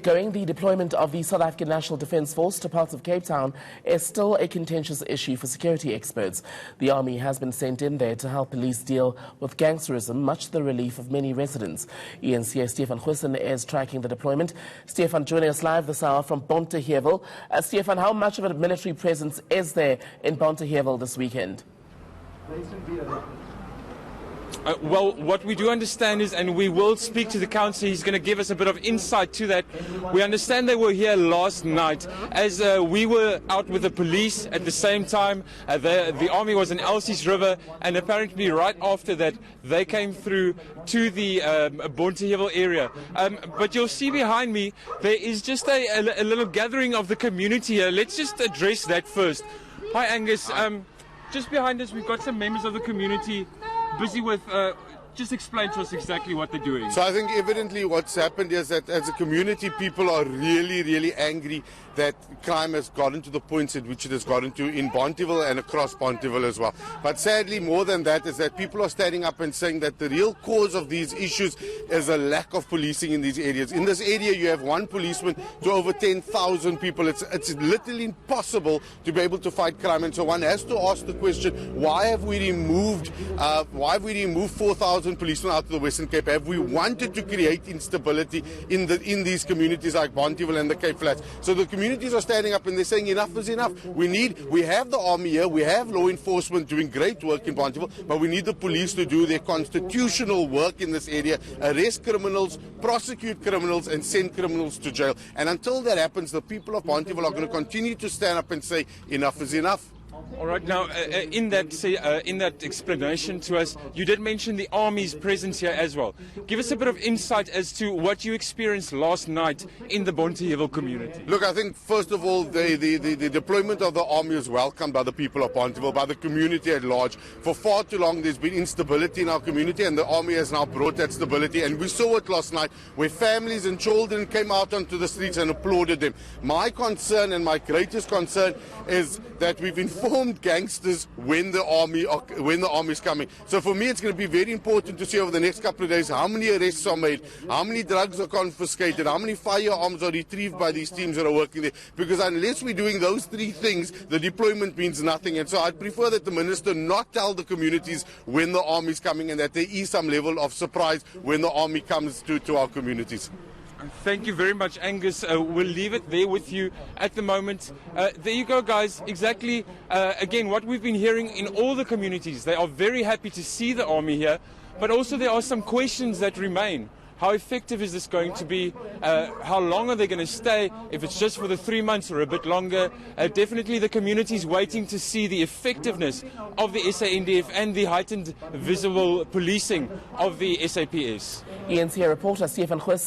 going, the deployment of the South African National Defence Force to parts of Cape Town is still a contentious issue for security experts. The army has been sent in there to help police deal with gangsterism, much to the relief of many residents. ENCA Stefan Hussen is tracking the deployment. Stefan, joining us live this hour from Bonteheuwel. Stefan, how much of a military presence is there in Bonteheuwel this weekend? Well, what we do understand is, and we will speak to the council, he's going to give us a bit of insight to that. We understand they were here last night as we were out with the police at the same time. The army was in Elsie's River, and apparently right after that they came through to the Bonteheuwel area. But you'll see behind me there is just a little gathering of the community here. Let's just address that first. Hi Angus, just behind us we've got some members of the community busy with, just explain to us exactly what they're doing. So I think evidently what's happened is that as a community people are really angry that crime has gotten to the points at which it has gotten to in Bonteheuwel and across Bonteheuwel as well. But sadly more than that is that people are standing up and saying that the real cause of these issues is a lack of policing in these areas. In this area you have one policeman to over 10,000 people. It's literally impossible to be able to fight crime, and so one has to ask the question, why have we removed 4,000 policemen out of the Western Cape? Have we wanted to create instability in these communities like Bonteheuwel and the Cape Flats? So the communities are standing up and they're saying enough is enough. We have the army here, we have law enforcement doing great work in Bonteheuwel, but we need the police to do their constitutional work in this area, arrest criminals, prosecute criminals and send criminals to jail. And until that happens, the people of Bonteheuwel are going to continue to stand up and say enough is enough. All right, now in that explanation to us, you did mention the army's presence here as well. Give us a bit of insight as to what you experienced last night in the Bonteheuwel community. Look, I think first of all, the deployment of the army is welcomed by the people of Bonteheuwel, by the community at large. For far too long there's been instability in our community, and the army has now brought that stability, and we saw it last night where families and children came out onto the streets and applauded them. My concern and my greatest concern is that we've informed gangsters when the army is coming. So for me it's going to be very important to see over the next couple of days how many arrests are made, how many drugs are confiscated, how many firearms are retrieved by these teams that are working there, because unless we're doing those three things the deployment means nothing. And so I'd prefer that the minister not tell the communities when the army is coming, and that there is some level of surprise when the army comes to our communities. Thank you very much, Angus. We'll leave it there with you at the moment. There you go, guys. Exactly, again, what we've been hearing in all the communities. They are very happy to see the army here, but also there are some questions that remain. How effective is this going to be? How long are they going to stay? If it's just for the 3 months or a bit longer? Definitely the community is waiting to see the effectiveness of the SANDF and the heightened visible policing of the SAPS. ENCA reporter Stefan Hussen.